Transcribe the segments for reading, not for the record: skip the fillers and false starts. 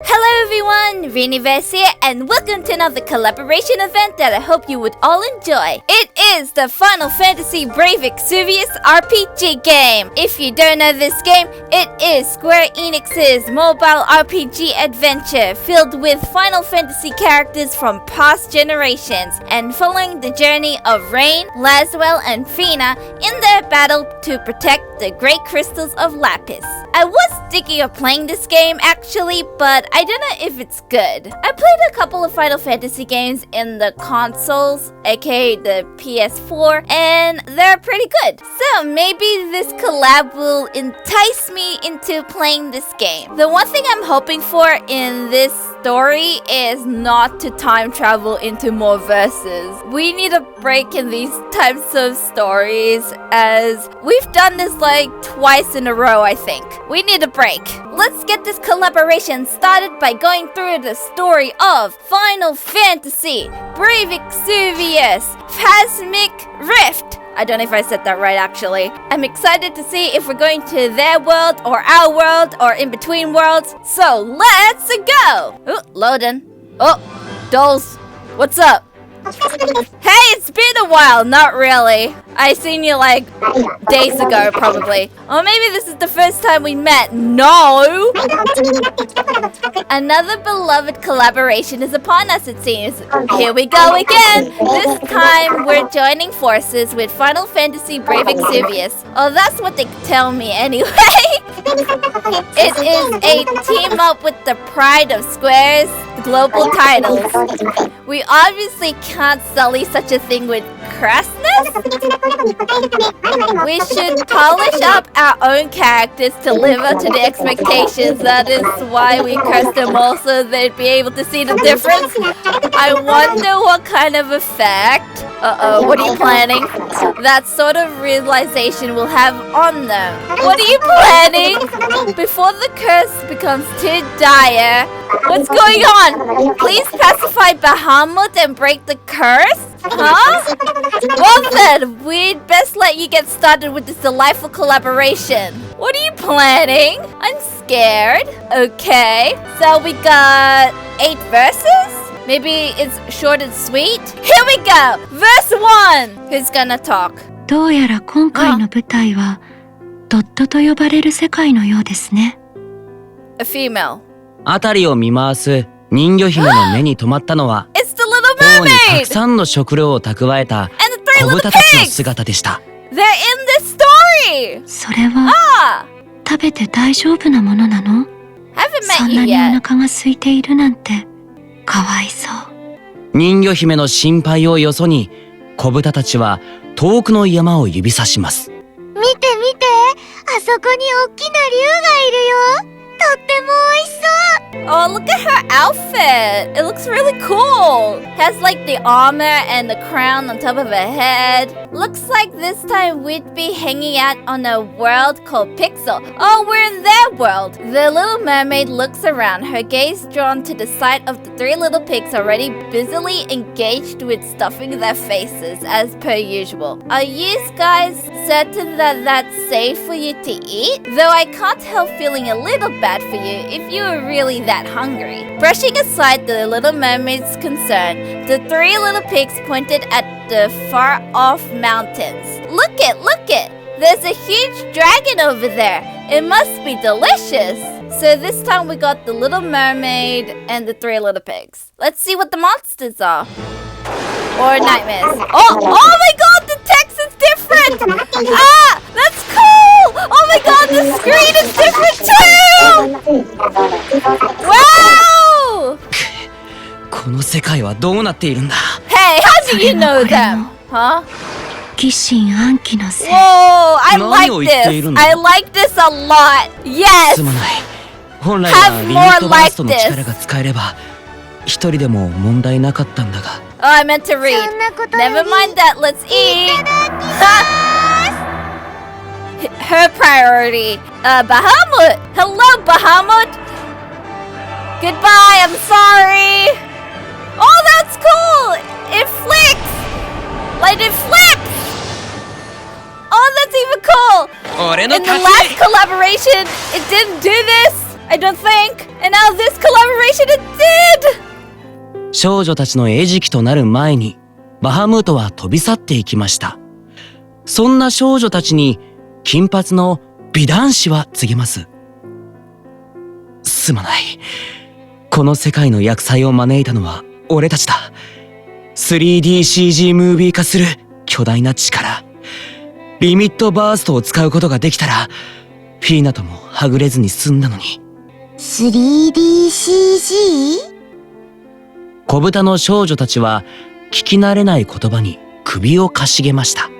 Hello everyone, Riniverse here, and welcome to another collaboration event that I hope you would all enjoy. It is the Final Fantasy Brave Exvius RPG game. If you don't know this game, it is Square Enix's mobile RPG adventure filled with Final Fantasy characters from past generations and following the journey of Rain, Laswell, and Fina in their battle to protect the Great Crystals of Lapis. I was thinking of playing this game actually, but I don't know if it's good. I played a couple of Final Fantasy games in the consoles, aka the PS4, and they're pretty good. So maybe this collab will entice me into playing this game. The one thing I'm hoping for in this story is not to time travel into more verses. We need a break in these types of stories, as we've done this like twice in a row, I think. We need a break. Let's get this collaboration started by going through the story of Final Fantasy Brave Exvius PHANTASMIC Rift. I don't know if I said that right actually. I'm excited to see if we're going to their world or our world or in between worlds. So let's go! Ooh, loading. Oh, dolls. What's up? Hey, it's been a while. Not really. I seen you like days ago probably. Or maybe this is the first time we met. No! Another beloved collaboration is upon us, it seems. Here we go again! This time we're joining forces with Final Fantasy Brave Exvius. Oh, that's what they tell me anyway. It is a team up with the pride of Square's global titles. We obviously can't sully such a thing with crassness. We should polish up our own characters to live up to the expectations. That is why we curse them all, so they'd be able to see the difference. I wonder what kind of effect, what are you planning? That sort of realization will have on them. What are you planning? Before the curse becomes too dire, what's going on? Please pacify Bahamut and break the curse? Huh? Well then, we'd best let you get started with this delightful collaboration. What are you planning? I'm scared. Okay, so we got 8 verses? Maybe it's short and sweet? Here we go! Verse 1! Who's gonna talk? どうやら今回の舞台はドットと呼ばれる世界のようですね。A female. あたりを見回す人魚姫の目に留まったのは It's the little 王にた mermaid! くさんの食料を蓄えた And the 3子 little 豚たちの pigs! 姿でした。They're in this story! それは Ah! 食べて大丈夫なものなの？ Haven't そ met ん you なにお yet. 腹が空いているなんてかわいそう。人魚姫の心配をよそに子豚たちは遠くの山を指さします。見て見て、あそこに大きな竜がいるよ。とっても美味しそう。 Oh, look at her outfit! It looks really cool! Has like the armor and the crown on top of her head. Looks like this time we'd be hanging out on a world called Pixel. Oh, we're in their world! The little mermaid looks around, her gaze drawn to the sight of the 3 little pigs already busily engaged with stuffing their faces, as per usual. Are you guys certain that that's safe for you to eat? Though I can't help feeling a little bad for you if you were really that hungry. Brushing aside the little mermaid's concern, the 3 little pigs pointed at the far-off mountains. Look it! There's a huge dragon over there. It must be delicious. So this time we got the little mermaid and the 3 little pigs. Let's see what the monsters are. Or nightmares. Oh my god, the text is different! Ah, that's cool! Oh my god, the screen is different too! Wow! この世界はどうなっているんだ。 Hey, how do you know them? Huh? 疑心暗鬼のせい。 Whoa, I like 何を言っているんだ？ this. I like this a lot. Yes! すまない。本来はリミットバーストの力が使えれば一人でも問題なかったんだが。 Oh, I meant to read. Never mind that, let's eat. Her priority. Bahamut. Hello, Bahamut. Goodbye, I'm sorry. Oh, that's cool. It flicks. Like it flips. Oh, that's even cool. In the last collaboration, it didn't do this. I don't think. And now this collaboration it did. 少女たちの餌食となる前にバハムートは飛び去っていきました。そんな少女たちに金髪の美男子は告げます。すまない。この世界の厄災を招いたのは俺たちだ。3DCG ムービー化する巨大な力。リミットバーストを使うことができたら、フィーナともはぐれずに済んだのに。3DCG？ 小豚の少女たちは聞き慣れない言葉に首をかしげました。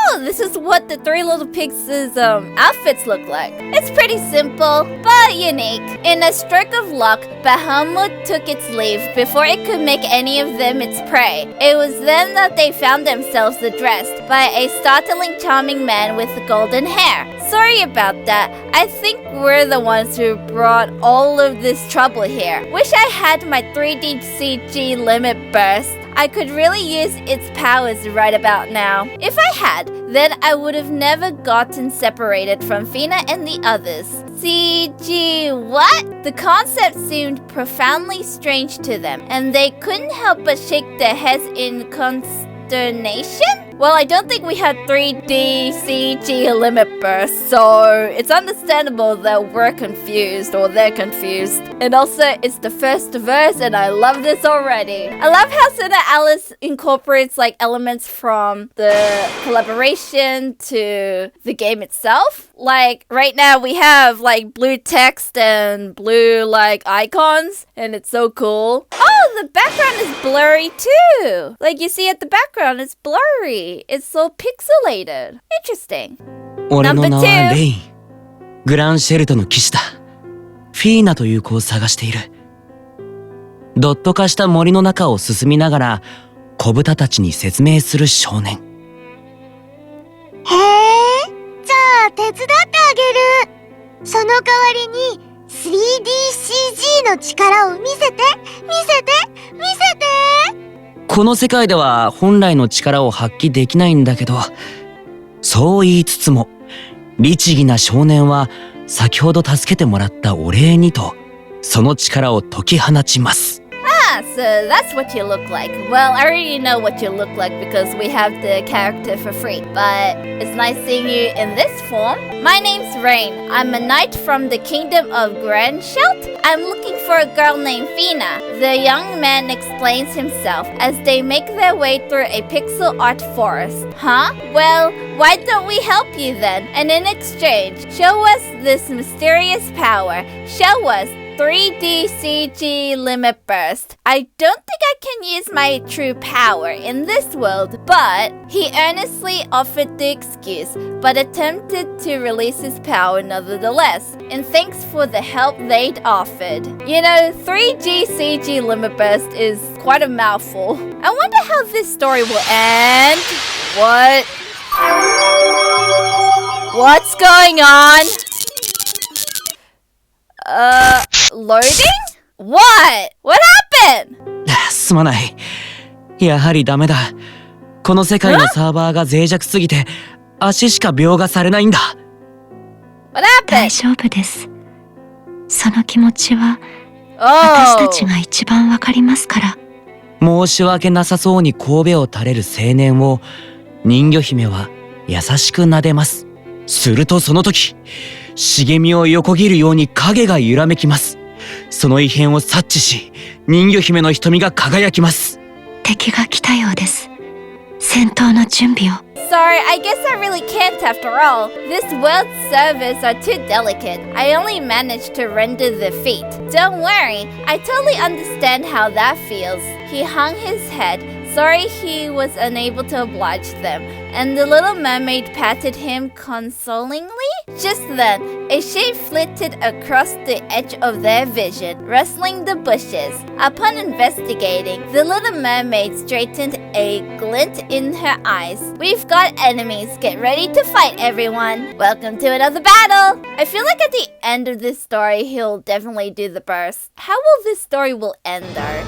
Oh, this is what the three little pigs' outfits look like. It's pretty simple, but unique. In a stroke of luck, Bahamut took its leave before it could make any of them its prey. It was then that they found themselves addressed by a startling charming man with golden hair. Sorry about that. I think we're the ones who brought all of this trouble here. Wish I had my 3D CG limit burst. I could really use its powers right about now. If I had, then I would have never gotten separated from Fina and the others. CG what? The concept seemed profoundly strange to them, and they couldn't help but shake their heads in consternation? Well, I don't think we had 3D CG limit burst, so it's understandable that we're confused or they're confused. And also, it's the first verse and I love this already. I love how SINoALICE incorporates like elements from the collaboration to the game itself. Like right now we have like blue text and blue like icons and it's so cool. Oh, the background is blurry too. Like you see at the background, it's blurry. It's so pixelated. Interesting. 俺の名はレイン。グランシェルトの騎士だ。フィーナという子を探している。ドット化した森の中を進みながら小豚たちに説明する少年。へえ、じゃあ手伝ってあげる。その代わりに 3DCG の力を見せて。この世界では本来の力を発揮できないんだけど、そう言いつつも律儀な少年は先ほど助けてもらったお礼にとその力を解き放ちます。So that's what you look like. Well, I already know what you look like because we have the character for free. But it's nice seeing you in this form. My name's Rain. I'm a knight from the kingdom of Granshelt. I'm looking for a girl named Fina. The young man explains himself as they make their way through a pixel art forest. Huh? Well, why don't we help you then? And in exchange, show us this mysterious power. Show us 3D CG limit burst. I don't think I can use my true power in this world, but he earnestly offered the excuse, but attempted to release his power nevertheless, in thanks for the help they'd offered. You know, 3D CG limit burst is quite a mouthful. I wonder how this story will end. What's going on? Loading? What? What happened? すまない。やはりダメだ。この世界のサーバーが脆弱すぎて足しか描画されないんだ。What happened? 大丈夫です。その気持ちは私たちが一番わかりますから。申し訳なさそうに神戸を垂れる青年を人魚姫は優しく撫でます。するとその時、茂みを横切るように影が揺らめきます。その異変を察知し、人魚姫の瞳が輝きます。敵が来たようです。戦闘の準備を。Sorry, I guess I really can't after all. This world's servers are too delicate. I only managed to render the feat. Don't worry, I totally understand how that feels. He hung his head. Sorry he was unable to oblige them, and the little mermaid patted him consolingly. Just then, a shape flitted across the edge of their vision, rustling the bushes. Upon investigating, the little mermaid straightened, a glint in her eyes. We've got enemies. Get ready to fight, everyone. Welcome to another battle. I feel like at the end of this story, he'll definitely do the burst. How will this story will end though?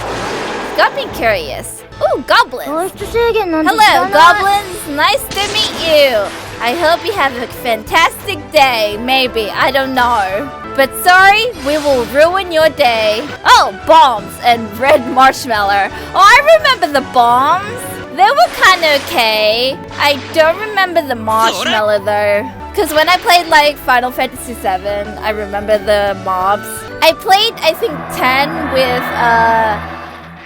Got me curious. Ooh, goblins. Hello, goblins. Nice to meet you. I hope you have a fantastic day. Maybe. I don't know. But sorry, we will ruin your day. Oh, bombs and red marshmallow. Oh, I remember the bombs. They were kind of okay. I don't remember the marshmallow though. Because when I played like Final Fantasy VII, I remember the mobs. I played, I think, 10 with,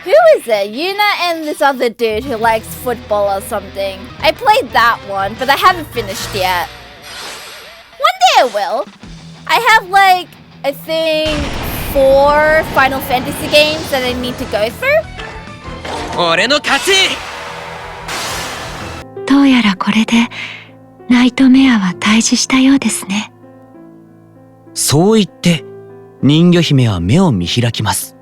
who is it? Yuna and this other dude who likes football or something. I played that one, but I haven't finished yet. One day I will. I have like, I think, 4 Final Fantasy games that I need to go through. 俺の勝ち。どうやらこれでナイトメアは退治したようですね。そう言って人魚姫は目を見開きます。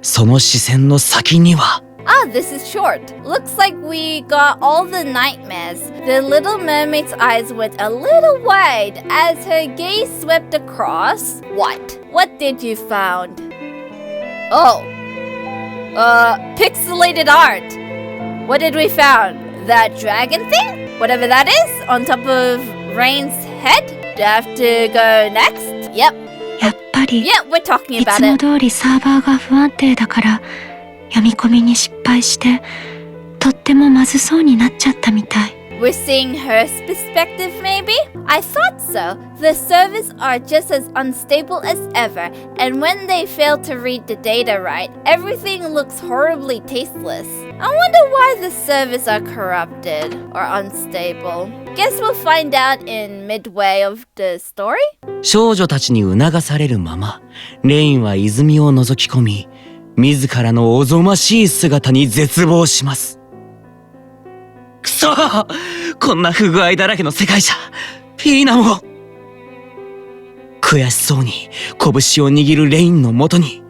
その視線の先には。Ah, this is short. Looks like we got all the nightmares. The little mermaid's eyes went a little wide as her gaze swept across. What? What did you found? Oh. Pixelated art. What did we found? That dragon thing? Whatever that is, on top of Rain's head? Do I have to go next? Yep. やっぱり、 Yeah, we're talking い about つも it. 通りサーバーが不安定だから読み込みに失敗してとってもまずそうになっちゃったみたい。 We're seeing her perspective, maybe? I thought so. The servers are just as unstable as ever, and when they fail to read the data right, everything looks horribly tasteless. I wonder why the servers are corrupted or unstable. Guess we'll find out in midway of the story? 少女たちに促されるまま、レインは泉を覗き込み、自らのおぞましい姿に絶望します。くそ！こんな不具合だらけの世界じゃ、ピーナも。悔しそうに拳を握るレインのもとに、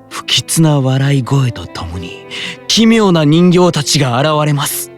不吉な笑い声とともに、奇妙な人形たちが現れます。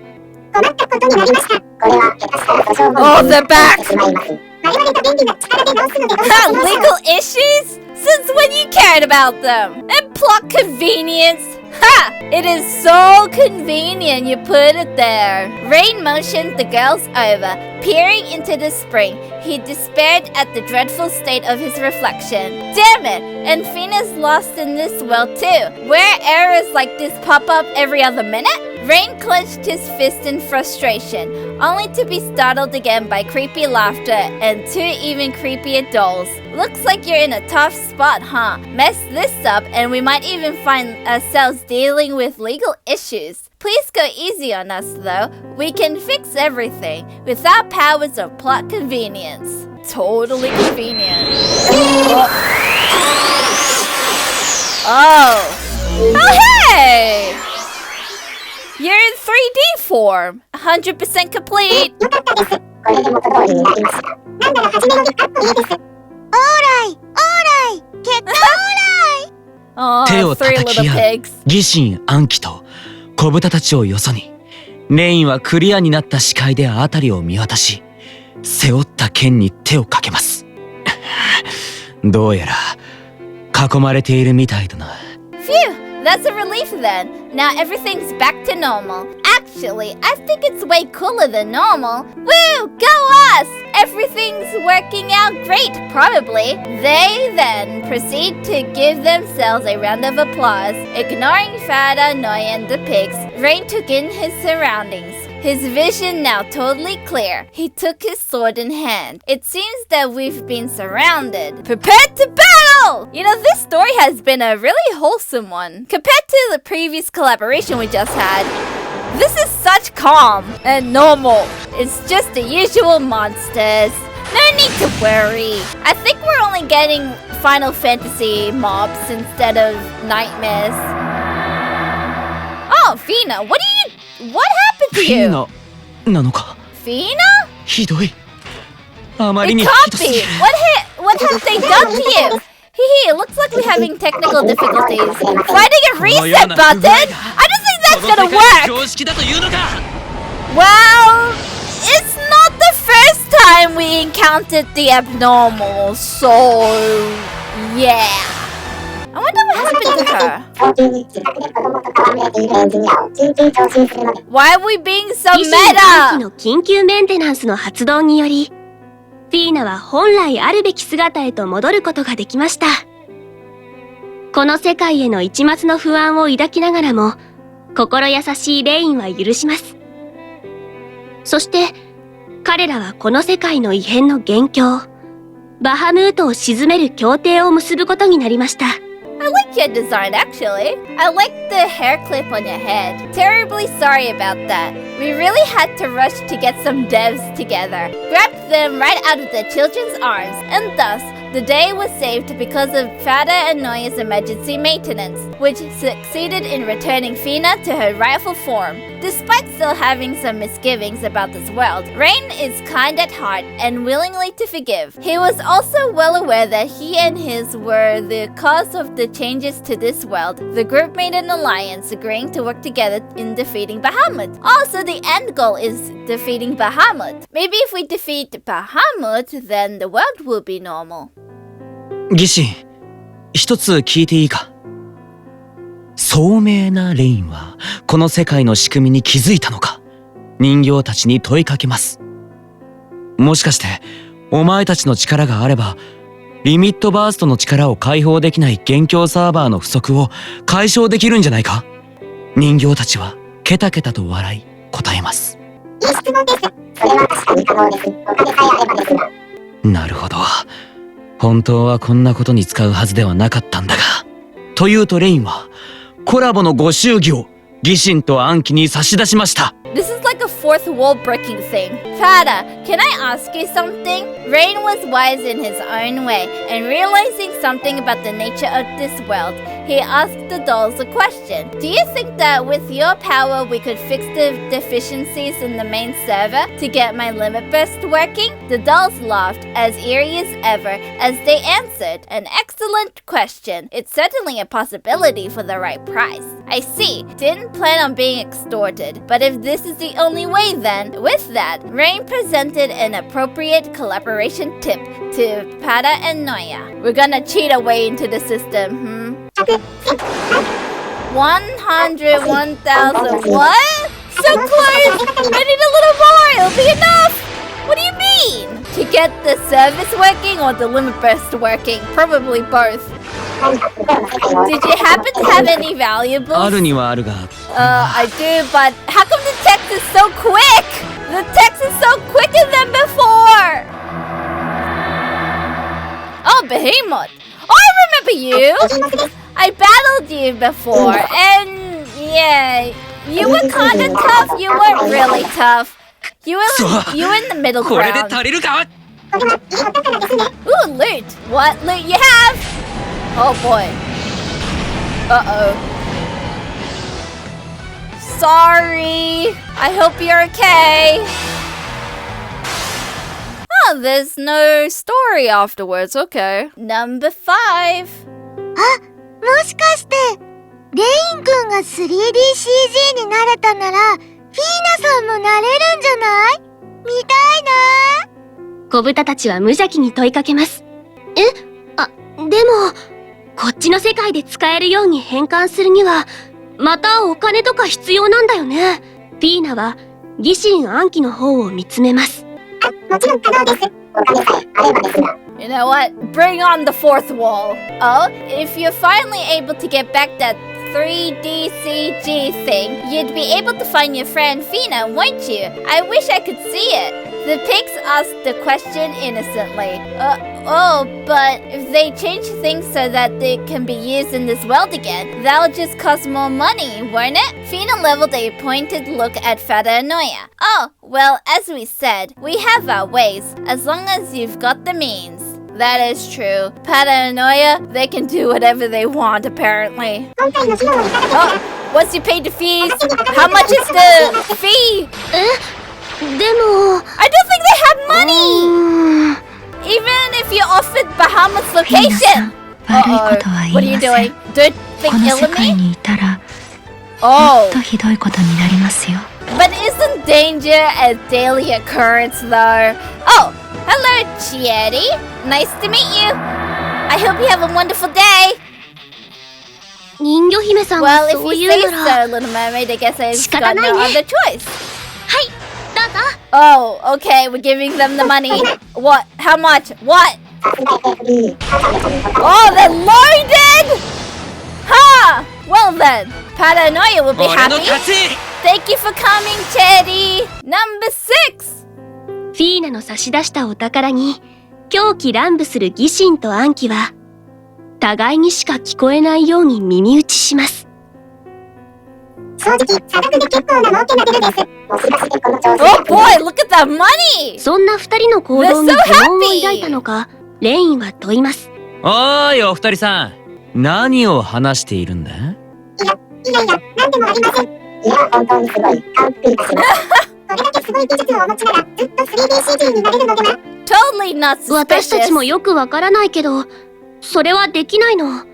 困ったことになりました。これは下手したら訴訟 Oh, they're back! しまいます。我々が便利な力で直すのでございます。 Legal issues? Since when you cared about them? And plot convenience? Ha! It is so convenient you put it there. Rain motioned the girls over. Peering into the spring, he despaired at the dreadful state of his reflection. Damn it! And Fina's lost in this world too, where errors like this pop up every other minute? Rain clenched his fist in frustration, only to be startled again by creepy laughter and 2 even creepier dolls. Looks like you're in a tough spot, huh? Mess this up and we might even find ourselves dealing with legal issues. Please go easy on us though. We can fix everything without powers of plot convenience. Totally convenient. Oh, hey! You're in 3D form. 100% complete. よかったです。これで元通りになりました。なんなら初めのギアップいいです。オーライ、オーライ、結果オーライ。 Oh, 手を 3叩き little 合う pigs. 疑心暗鬼と小豚たちをよそに、レインはクリアになった視界で辺りを見渡し、背負った剣に手をかけます。どうやら囲まれているみたいだな。Phew! That's a relief then. Now everything's back to normal. Actually, I think it's way cooler than normal. Woo! Go us! Everything's working out great, probably. They then proceed to give themselves a round of applause. Ignoring Fada, Noi, and the pigs, Rain took in his surroundings. His vision now totally clear. He took his sword in hand. It seems that we've been surrounded. Prepared to battle! You know, this story has been a really wholesome one. Compared to the previous collaboration we just had, this is such calm and normal. It's just the usual monsters. No need to worry. I think we're only getting Final Fantasy mobs instead of nightmares. Oh, Fina, what happened to フィ you? ーナなのか。 Fina? ひどい。あまり It に can't ひどすぎ be. る。 What have they done to you? Hee, it looks like we're having technical difficulties. Finding a reset button? I don't think that's この gonna 世界の work. 常識だというのか。 Well, it's not the first time we encountered the abnormal, so yeah. I wonder what happened to her. 早急に自宅で子供と戯れているエンジニアを緊急調整するので。 Why are we being so 維新回帰 meta? の緊急メンテナンスの発動によりフィーナは本来あるべき姿へと戻ることができました。この世界への一抹の不安を抱きながらも、心優しいレインは許します。そして、彼らはこの世界の異変の元凶、バハムートを鎮める協定を結ぶことになりました。I like your design actually. I like the hair clip on your head. Terribly sorry about that. We really had to rush to get some devs together. Grabbed them right out of the children's arms, and thus, the day was saved because of Fada and Noya's emergency maintenance, which succeeded in returning Fina to her rightful form. Despite still having some misgivings about this world, Rain is kind at heart and willingly to forgive. He was also well aware that he and his were the cause of the changes to this world. The group made an alliance, agreeing to work together in defeating Bahamut. Also, the end goal is defeating Bahamut. Maybe if we defeat Bahamut, then the world will be normal. ギシン、一つ聞いていいか？聡明なレインはこの世界の仕組みに気づいたのか？人形たちに問いかけます。もしかしてお前たちの力があればリミットバーストの力を解放できない元凶サーバーの不足を解消できるんじゃないか？人形たちはケタケタと笑い答えます。いい質問です。それは確かに可能です。お金さえあればですが。なるほど。本当はこんなことに使うはずではなかったんだが。というとレインはコラボのご祝儀をギシンとアンキに差し出しました。This is like a fourth wall breaking thing. Fada, can I ask you something? Rain was wise in his own way, and realizing something about the nature of this world, he asked the dolls a question. Do you think that with your power we could fix the deficiencies in the main server to get my limit burst working? The dolls laughed as eerie as ever as they answered. An excellent question. It's certainly a possibility for the right price. I see. Didn't plan on being extorted, but if this is the only way then, with that, Rain presented an appropriate collaboration tip to Pada and Noya. We're gonna cheat our way into the system, 100, 1,000, what? So close! I need a little more, it'll be enough! What do you mean? To get the service working or the limit burst working? Probably both. Did you happen to have any valuables? あるにはあるが。I do, but how come the text is so quick? The text is so quicker than before! Oh, Behemoth! Oh, I remember you! I battled you before, and yeah, you were kinda tough, you weren't really tough. You were in the middle これで ground. 足りるか？ Ooh, loot! What loot you have? Oh boy. Uh-oh. Sorry. I hope you're okay. Oh, there's no story afterwards. Okay. Number 5. あ、もしかしてレインくんが 3DCG になれたならフィーナさんもなれるんじゃない？見たいな。子豚たちは無邪気に問いかけます。でも、こっちの世界で使えるように変換するには、またお金とか必要なんだよね。フィーナは、ギシン暗記の方を見つめます。もちろん可能です。お金さえあればですが。You know what? Bring on the fourth wall. Oh, if you're finally able to get back that 3DCG thing, you'd be able to find your friend Fina, won't you? I wish I could see it. The pigs asked the question innocently. But if they change things so that they can be used in this world again, that'll just cost more money, won't it? Fina leveled a pointed look at Fada and Noya. Oh, well, as we said, we have our ways, as long as you've got the means. That is true. Pada and Noya, they can do whatever they want, apparently. Oh, once you pay the fees, how much is the fee? でも、I don't think they have money! Even if you offered Bahamut's location! 悪いことは What 言 are い you ませ doing? ん。 Don't こ think の ill 世 of 界 me? にいたら、も Oh, っとひどいことになりますよ。but isn't danger a daily occurrence though? Oh, hello, Chieri. Nice to meet you. I hope you have a wonderful day. 人魚姫さん Well, が if そう you 言 say うなら。 so, Little Mermaid, I guess I've 仕方 got ない no ね。 other choice. はい、どうぞ。 Oh, okay, we're giving them the money. What? How much? What? Oh, they're loaded! Huh! Well then, Paranoia will be happy. Thank you for coming, Teddy. Number 6. フィーナの差し出したお宝に狂気乱舞する疑心と暗鬼は互いにしか聞こえないように耳打ちします。正直、差額で結構な儲けが出るです。もしかしてこの調整。Oh boy, look at that money! そんな二人の行動に疑問を抱いたのか、レインは問います。おーいお二人さん、何を話しているんだ？いや、なんでもありません。いや、本当にすごい。感服いたします。それだけすごい技術をお持ちなら、ずっと 3DCG になれるのでは？ Totally not suspicious. 私たちもよくわからないけど、それはできないの。いや、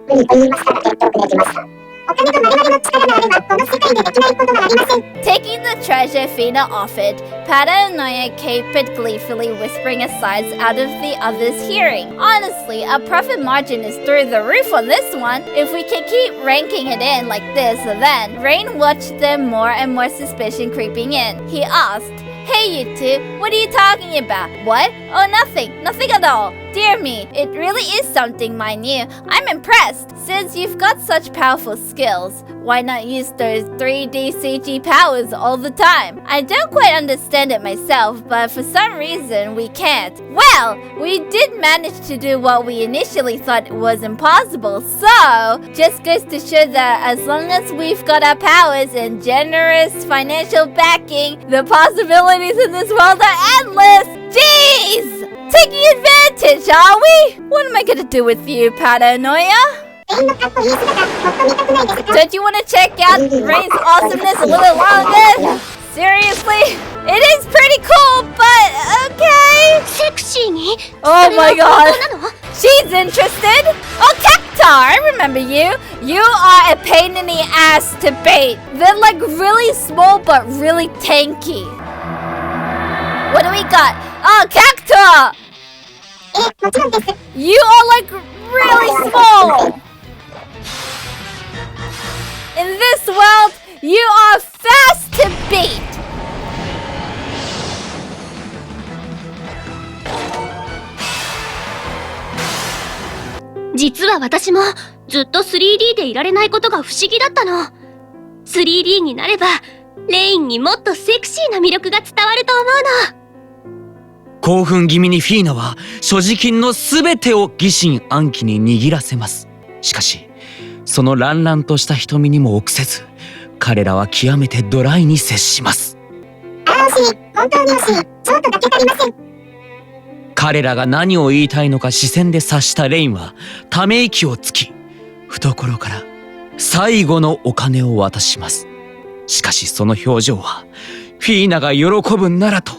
無理と言いましたが結局できました。お金と我々の力があれば、この世界でできないことはありません。Taking the treasure Fina offered, Paranoia capered gleefully, whispering asides out of the other's hearing. Honestly, our profit margin is through the roof on this one. If we can keep ranking it in like this, then Rain watched them more and more suspicion creeping in. He asked, "Hey you two, what are you talking about?" "What? Oh, nothing at all. Dear me, it really is something minute. I'm impressed. Since you've got such powerful skills, why not use those 3D CG powers all the time? I don't quite understand it myself, but for some reason we can't." Well, we did manage to do what we initially thought was impossible, so just goes to show that as long as we've got our powers and generous financial backing, the possibilities in this world are endless. Jeez! Taking advantage, are we? What am I gonna do with you, Paranoia? Don't you want to check out Rain's awesomeness a little longer? Seriously? It is pretty cool, but okay. セクシーに？ Oh my god. それは本当なの？ She's interested? Oh, Cactar, I remember you. You are a pain in the ass to bait. They're like really small but really tanky. What do we got? Oh, Cactar! You are like really small. In this world, you are fast to beat. 実は私もずっと 3D でいられないことが不思議だったの。3D になればレインにもっとセクシーな魅力が伝わると思うの。興奮気味にフィーナは所持金のすべてを疑心暗鬼に握らせます。しかしその乱々とした瞳にも臆せず、彼らは極めてドライに接します。惜しい、本当に惜しい、ちょっとだけ足りません。彼らが何を言いたいのか視線で察したレインはため息をつき、懐から最後のお金を渡します。しかしその表情はフィーナが喜ぶならと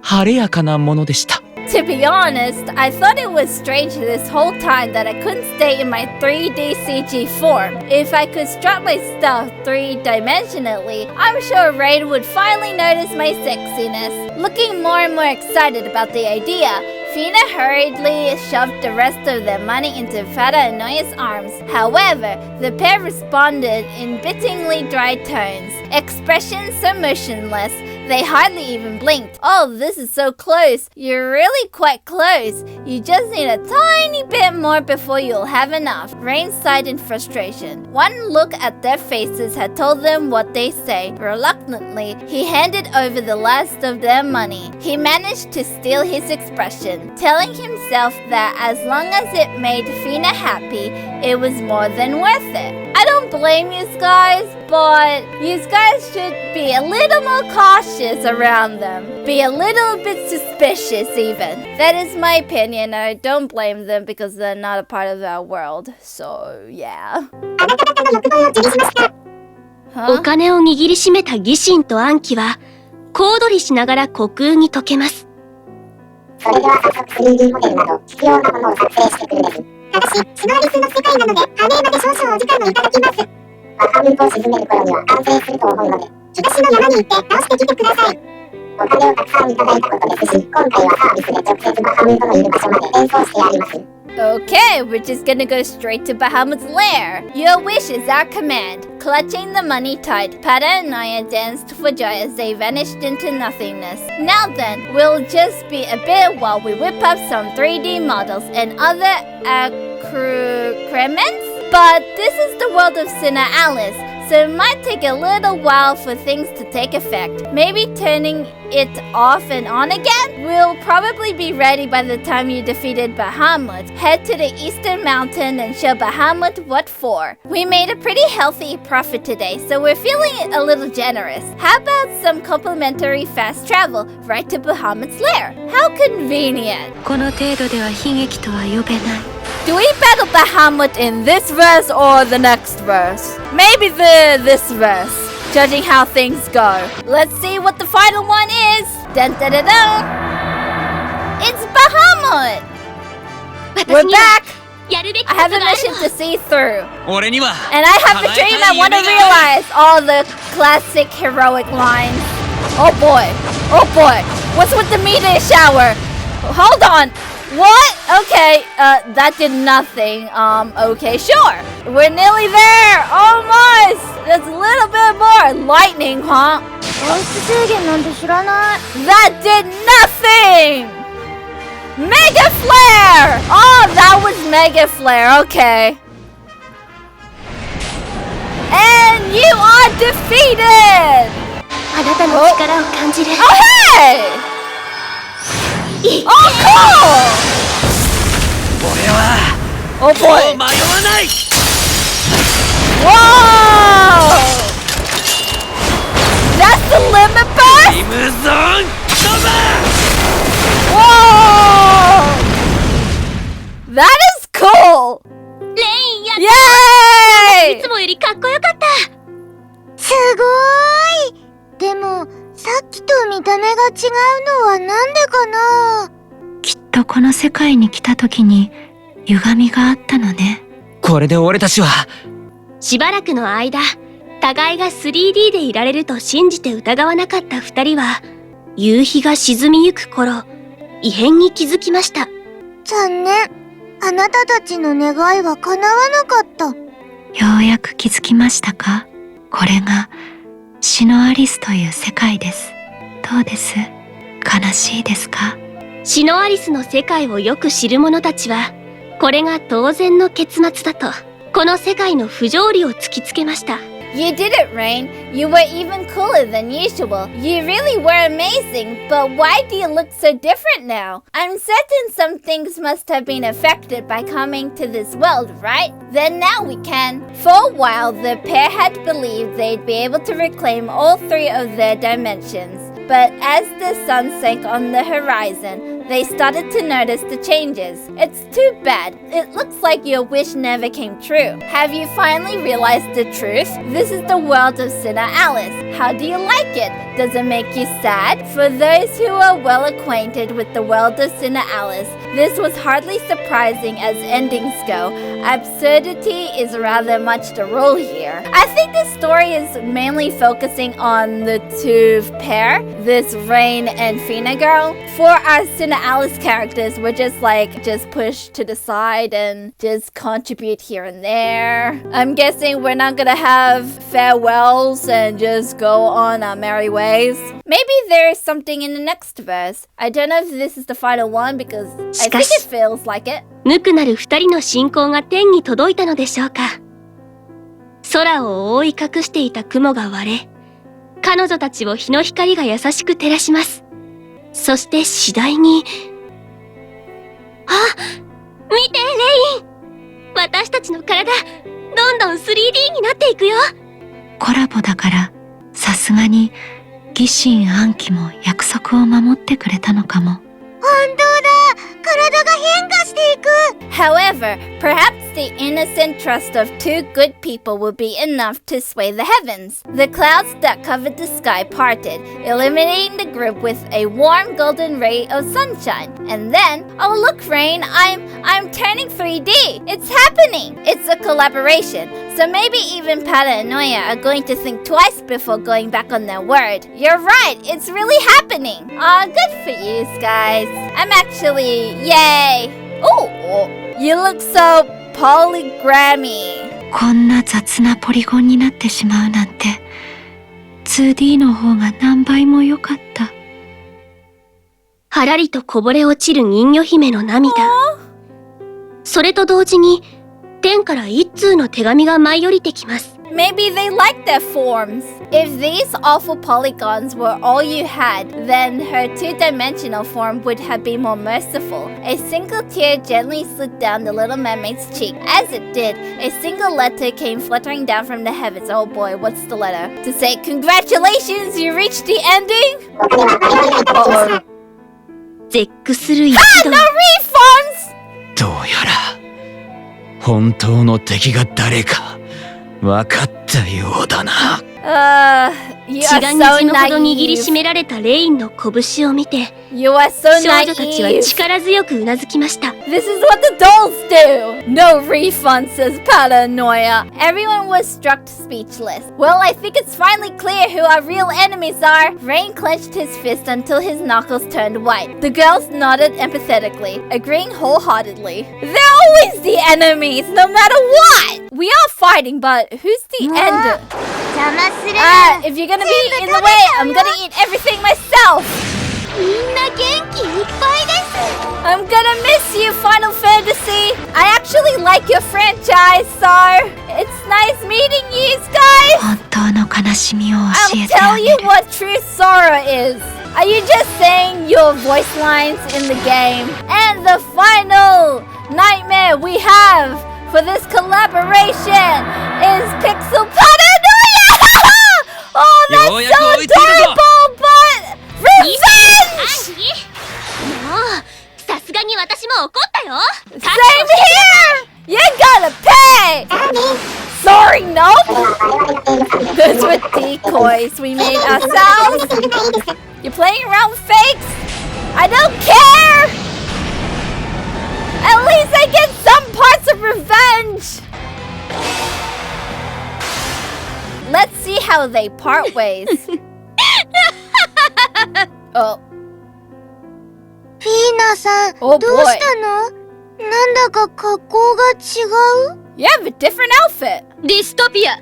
晴れやかなものでした。To be honest, I thought it was strange this whole time that I couldn't stay in my 3D CG form. If I could strut my stuff 3-dimensionally, I'm sure Rain would finally notice my sexiness. Looking more and more excited about the idea, Fina hurriedly shoved the rest of their money into Paranoia's arms. However, the pair responded in bittingly dry tones, expressions so motionless they hardly even blinked. "Oh, this is so close. You're really quite close. You just need a tiny bit more before you'll have enough." Rain sighed in frustration. One look at their faces had told them what they say. Reluctantly, he handed over the last of their money. He managed to steal his expression, telling himself that as long as it made Fina happy, it was more than worth it. I don't blame you guys, but you guys should be a little more cautious around them. Be a little bit suspicious even. That is my opinion. I don't blame them because they're not a part of our world. So, yeah. あなた方の欲望を受理しました。Huh? お金を握りしめた疑心と暗鬼は小躍りしながら虚空に溶けます。それでは早速 3D モデルなど必要なものを作成してくるです。ただし、シノアリスの世界なので、判明まで少々お時間をいただきます。バハムートを沈める頃には完成すると思うので、東の山に行って直してきてください。お金をたくさんいただいたことですし、今回はサービスで直接バハムートのいる場所まで演奏してやります。Okay, we're just gonna go straight to Bahamut's lair. Your wish is our command. Clutching the money tight, Pada and Naya danced for joy as they vanished into nothingness. Now then, we'll just be a bit while we whip up some 3D models and other accoutrements. But this is the world of SINoALICE, so it might take a little while for things to take effect. Maybe turning it off and on again? We'll probably be ready by the time you defeated Bahamut. Head to the eastern mountain and show Bahamut what for. We made a pretty healthy profit today, so we're feeling a little generous. How about some complimentary fast travel right to Bahamut's lair? How convenient. この程度では悲劇とは呼べない。 Do we battle Bahamut in this verse or the next verse? Maybe this verse, judging how things go. Let's see what the final one is. Dun dun dun dun. It's Bahamut. We're back. I have a mission to see through. 俺には And I have a dream I want to realize all the classic heroic lines. Oh boy. Oh boy. What's with the meteor shower? Hold on. What? Okay, that did nothing. Okay, sure. We're nearly there. Almost. Just a little bit more. Lightning, huh? 外出制限なんて知らない。 That did nothing. Mega Flare. Oh, that was Mega Flare. Okay. And you are defeated. あなたの力を感じる。 Oh, hey. Oh, cool. 俺は Oh もう boy. 迷わない。 Whoa! That's the limit burst? タイムゾーン飛ば Whoa! That is cool! レインやっ Yay! いつもよりかっこよかった。すごーい。でも、さっきと見た目が違うのはなんでかな。きっとこの世界に来た時に歪みがあったのね。これで俺たちはしばらくの間、互いが 3D でいられると信じて疑わなかった二人は、夕日が沈みゆく頃、異変に気づきました。残念。あなたたちの願いは叶わなかった。ようやく気づきましたか？これがSINoALICEという世界です。どうです？悲しいですか？SINoALICEの世界をよく知る者たちは、これが当然の結末だと、この世界の不条理を突きつけました。You did it, Rain. You were even cooler than usual. You really were amazing, but why do you look so different now? I'm certain some things must have been affected by coming to this world, right? Then now we can. For a while, the pair had believed they'd be able to reclaim all three of their dimensions. But as the sun sank on the horizon, they started to notice the changes. It's too bad. It looks like your wish never came true. Have you finally realized the truth? This is the world of SINoALICE. How do you like it? Does it make you sad? For those who are well acquainted with the world of SINoALICE, this was hardly surprising as endings go. Absurdity is rather much the rule here. I think this story is mainly focusing on the two pair, this Rain and Fina girl. For our SINoALICE characters, we're just pushed to the side and just contribute here and there. I'm guessing we're not gonna have farewells and just go on our merry ways. Maybe there's something in the next verse. I don't know if this is the final one because I think it feels like it. 無垢なる二人の信仰が天に届いたのでしょうか。空を覆い隠していた雲が割れ、彼女たちを日の光が優しく照らします。そして次第に、あ、見てレイン、私たちの体、どんどん 3D になっていくよ。コラボだからさすがに疑心暗鬼も約束を守ってくれたのかも。本当だ。体が変化していく。 However, perhaps the innocent trust of two good people will be enough to sway the heavens. The clouds that covered the sky parted, illuminating the group with a warm golden ray of sunshine. And then, oh look, Rain, I'm turning 3D. It's happening. It's a collaboration. So maybe even Pada and Noya are going to think twice before going back on their word. You're right, it's really happening. Aw, good for you guys. I'm actually, yay. Oh, You look so polygrammy. こんな雑なポリゴンになってしまうなんて 2D の方が何倍も良かった。はらりとこぼれ落ちる人魚姫の涙。それと同時に天から一通の手紙が舞い降りてきます。Maybe they like their forms. If these awful polygons were all you had, then her two-dimensional form would have been more merciful. A single tear gently slid down the little mermaid's cheek. As it did, a single letter came fluttering down from the heavens. Oh boy, what's the letter? To say, congratulations, you reached the ending? Uh-oh. 絶句する一 Ah, 同。 no refunds! どうやら本当の敵が誰か分かったようだな。You 血 are が so 滲むほど握り naive. しめられたレインの拳を見て、 You are so 少女たちは naive. 力強くうなずきました。 This is what the dolls do! No refund, says Paranoia. Everyone was struck speechless. Well, I think it's finally clear who our real enemies are. Rain clenched his fist until his knuckles turned white. The girls nodded empathetically, agreeing wholeheartedly. They're always the enemies, no matter what! We are fighting, but who's the end? 邪魔する If you're gonna be in the way, I'm gonna eat everything myself! みんな元気いっぱいです I'm gonna miss you, Final Fantasy! I actually like your franchise, so it's nice meeting you guys! 本当の悲しみを教 I'll えてあ tell げ you る。 what true sorrow is! Are you just saying your voice lines in the game? And the final nightmare we have for this collaboration is Pixel Paranoia! Oh, that's ようやく so 追いついたぞ adorable, but revenge! もう、さすがに私も怒ったよ。 Same here! You gotta pay! Sorry, no? Those were decoys we made ourselves. You're playing around with fakes? I don't care! At least I get some parts of revenge! Let's see how they part ways. Oh. フィーナさん、 Oh どう boy. したのなんだか格好が違う You have a different outfit. ディストピア。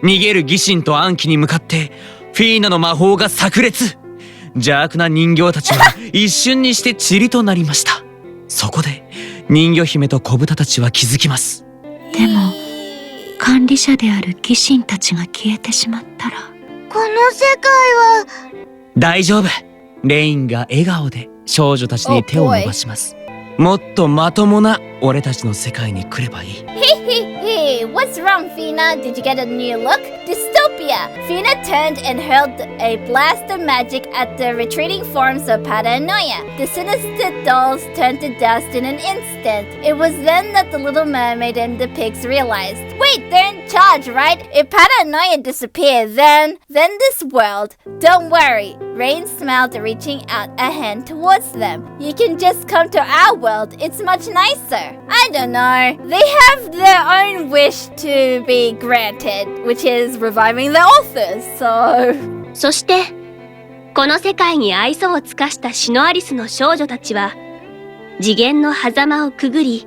逃げる義神と暗鬼に向かってフィーナの魔法が炸裂。邪悪な人形たちは一瞬にして塵となりました。そこで人魚姫と子豚たちは気づきます。でも管理者である義神たちが消えてしまったら、この世界は大丈夫。レインが笑顔で少女たちに手を伸ばします。もっとまともな俺たちの世界に来ればいい。Hey, what's wrong, Fina? Did you get a new look? Dystopia! Fina turned and hurled a blast of magic at the retreating forms of Paranoia. The sinister dolls turned to dust in an instant. It was then that the little mermaid and the pigs realized. Wait, they're in charge, right? If Paranoia disappeared, then this world. Don't worry. Rain smiled, reaching out a hand towards them. You can just come to our world. It's much nicer. I don't know. They have their own wish to be granted, which is reviving the authors, so... そして、この世界に愛想を尽かしたシノアリスの少女たちは、次元の狭間をくぐり、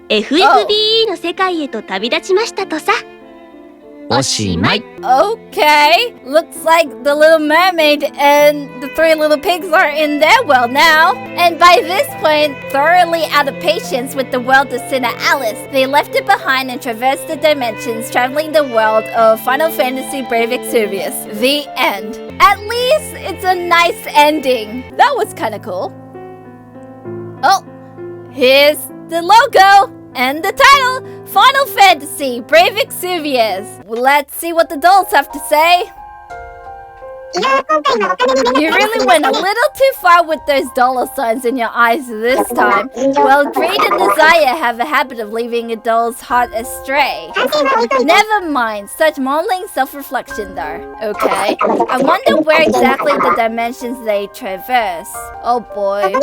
FFBE の世界へと旅立ちましたとさ。おしまい。 Okay, looks like the little mermaid and the three little pigs are in their world now. And by this point, thoroughly out of patience with the world of SINoALICE, they left it behind and traversed the dimensions, traveling the world of Final Fantasy Brave Exvius. The end. At least it's a nice ending. That was kind of cool. Oh, here's the logo and the title. Final Fantasy Brave Exvius. Let's see what the dolls have to say. You really went a little too far with those dollar signs in your eyes this time. Well, greed and desire have a habit of leaving a doll's heart astray. Never mind, such modeling self-reflection though. Okay, I wonder where exactly the dimensions they traverse. Oh boy,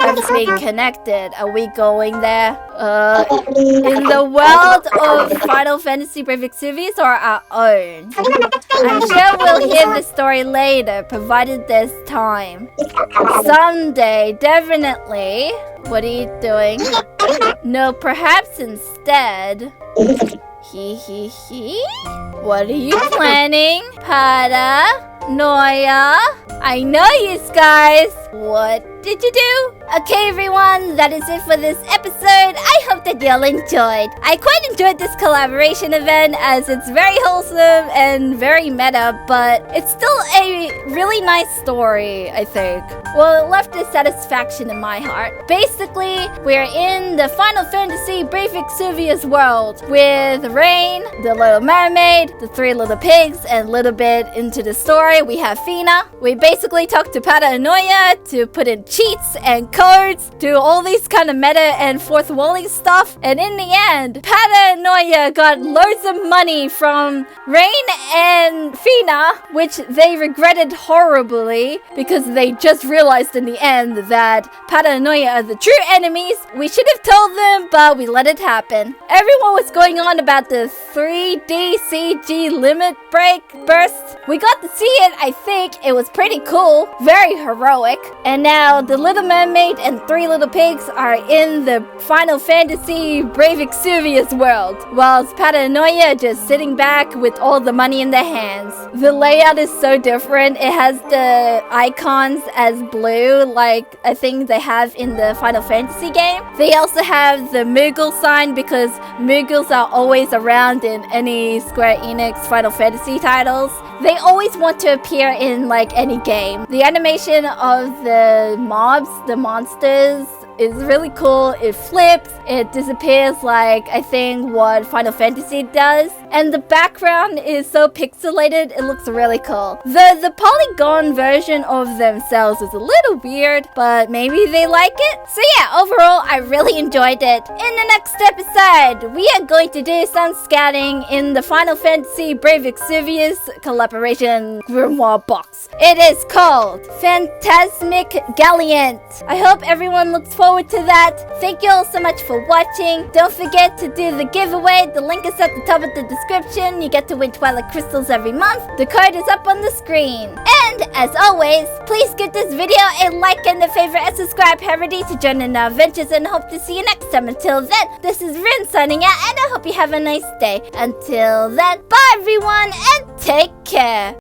have been connected. Are we going there? in the world of Final Fantasy Brave Exvius or our own? I'm sure we'll hear the story later, provided there's time. Someday, definitely. What are you doing? No, perhaps instead. What are you planning? Paranoia? I know you guys. What did you do? Okay, everyone, that is it for this episode. I hope that y'all enjoyed. I quite enjoyed this collaboration event as it's very wholesome and very meta, but it's still a really nice story, I think. Well, it left a satisfaction in my heart. Basically, we're in the Final Fantasy Brave Exvius world with Rain, the Little Mermaid, the Three Little Pigs, and a little bit into the story, we have Fina. We basically talk to Paranoia to put in cheats and codes, do all these kind of meta and fourth walling stuff, and in the end, Paranoia got loads of money from Rain and Fina, which they regretted horribly because they just realized in the end that Paranoia are the true enemies. We should have told them, but we let it happen. Everyone was going on about the 3D CG limit break burst. We got to see it, I think. It was pretty cool, very heroic. And now the Little Mermaid and Three Little Pigs are in the Final Fantasy Brave Exvius world, whilst Paranoia just sitting back with all the money in their hands. The layout is so different. It has the icons as blue, like I think they have in the Final Fantasy game. They also have the Moogle sign because Moogles are always around in any Square Enix Final Fantasy titles. They always want to appear in like any game. The animation of the mobs, the monsters, is really cool. It flips, it disappears like I think what Final Fantasy does. And the background is so pixelated, it looks really cool. The polygon version of themselves is a little weird, but maybe they like it. So yeah, overall, I really enjoyed it. In the next episode, we are going to do some scouting in the Final Fantasy Brave Exvius collaboration grimoire box. It is called PHANTASMIC Gallant. I hope everyone looks forward to that. Thank you all so much for watching. Don't forget to do the giveaway. The link is at the top of the description. You get to win Twilight Crystals every month. The code is up on the screen. And as always, please give this video a like and a favorite and subscribe Harity to join in our adventures, and hope to see you next time. Until then, this is Rin signing out, and I hope you have a nice day. Until then, bye everyone and take care.